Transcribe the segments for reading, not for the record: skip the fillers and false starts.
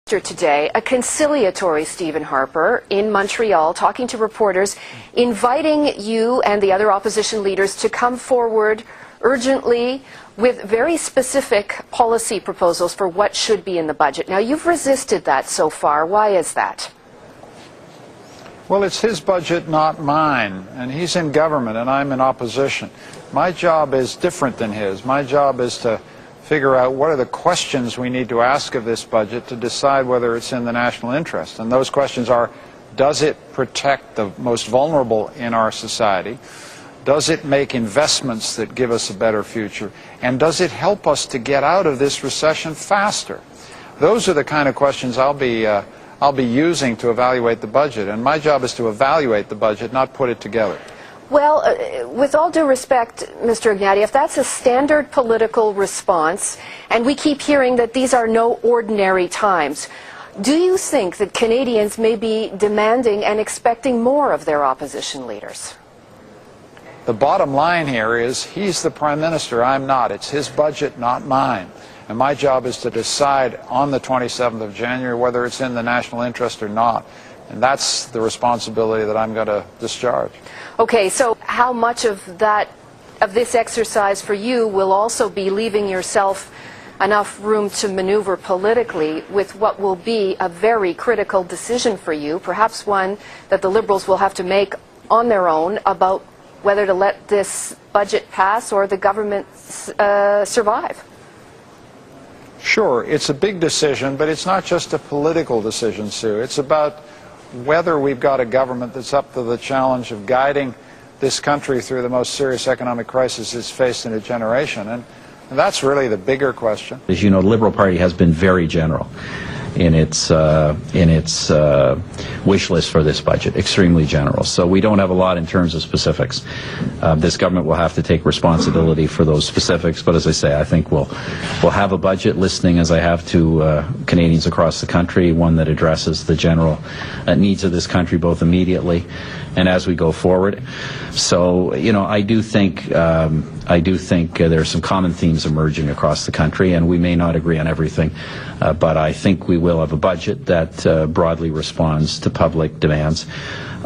Today, a conciliatory Stephen Harper in Montreal talking to reporters, inviting you and the other opposition leaders to come forward urgently with very specific policy proposals for what should be in the budget. Now, you've resisted that so far. Why is that? Well, it's his budget, not mine, and he's in government and I'm in opposition. My job is different than his. My job is to figure out what are the questions we need to ask of this budget to decide whether it's in the national interest. And those questions are, does it protect the most vulnerable in our society? Does it make investments that give us a better future? And does it help us to get out of this recession faster? Those are the kind of questions I'll be using to evaluate the budget. And my job is to evaluate the budget, not put it together. Well, with all due respect, Mr. Ignatieff, that's a standard political response, and we keep hearing that these are no ordinary times. Do you think that Canadians may be demanding and expecting more of their opposition leaders? The bottom line here is he's the Prime Minister, I'm not. It's his budget, not mine. And my job is to decide on the 27th of January whether it's in the national interest or not. And that's the responsibility that I'm going to discharge. Okay, so how much of this exercise for you will also be leaving yourself enough room to maneuver politically with what will be a very critical decision for you, perhaps one that the Liberals will have to make on their own about whether to let this budget pass or the government survive? Sure, it's a big decision, but it's not just a political decision, Sue. It's about whether we've got a government that's up to the challenge of guiding this country through the most serious economic crisis it's faced in a generation. And that's really the bigger question. As you know, the Liberal Party has been very general in its wish list for this budget, extremely general. So we don't have a lot in terms of specifics. This government will have to take responsibility for those specifics, but as I say, I think we'll have a budget listening, as I have to Canadians across the country, one that addresses the general needs of this country both immediately and as we go forward. So, you know, I do think there are some common themes emerging across the country, and we may not agree on everything, but I think we will have a budget that broadly responds to public demands.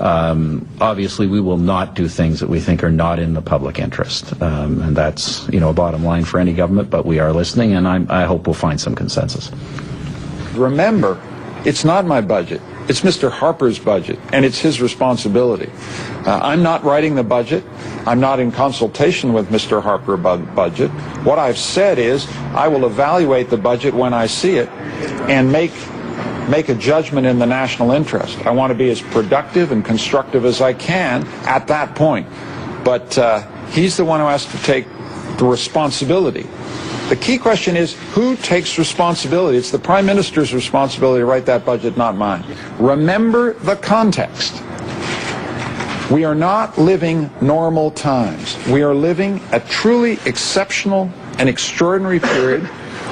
Obviously, we will not do things that we think are not in the public interest, and that's, you know, a bottom line for any government, but we are listening, and I hope we'll find some consensus. Remember, it's not my budget. It's Mr. Harper's budget, and it's his responsibility. I'm not writing the budget. I'm not in consultation with Mr. Harper about the budget. What I've said is I will evaluate the budget when I see it and make a judgment in the national interest. I want to be as productive and constructive as I can at that point. But he's the one who has to take the responsibility. The key question is, who takes responsibility? It's the Prime Minister's responsibility to write that budget, not mine. Remember the context. We are not living normal times. We are living a truly exceptional and extraordinary period,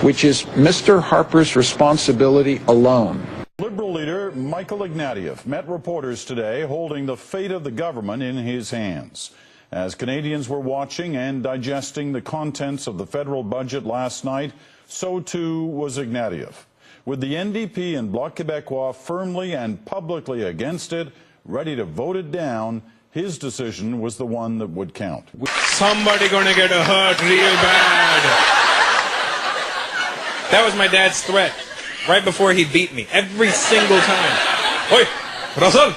which is Mr. Harper's responsibility alone. Liberal leader Michael Ignatieff met reporters today holding the fate of the government in his hands. As Canadians were watching and digesting the contents of the federal budget last night, so too was Ignatieff. With the NDP and Bloc Québécois firmly and publicly against it, ready to vote it down, his decision was the one that would count. Somebody gonna get hurt real bad. That was my dad's threat, right before he beat me, every single time. Oi, Russel!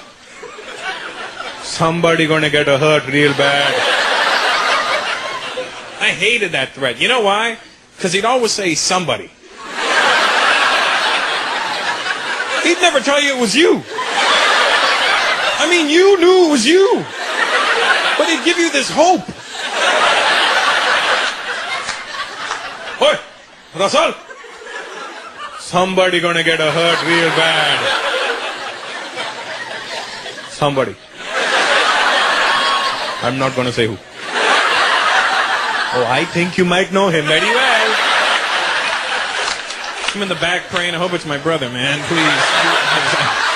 Somebody gonna get hurt real bad. I hated that threat. You know why? Because he'd always say somebody. He'd never tell you it was you. I mean, you knew it was you. But he'd give you this hope. Oi, Russel! Somebody gonna get hurt real bad. Somebody. I'm not going to say who. Oh, I think you might know him very well. I'm in the back praying. I hope it's my brother, man. Please.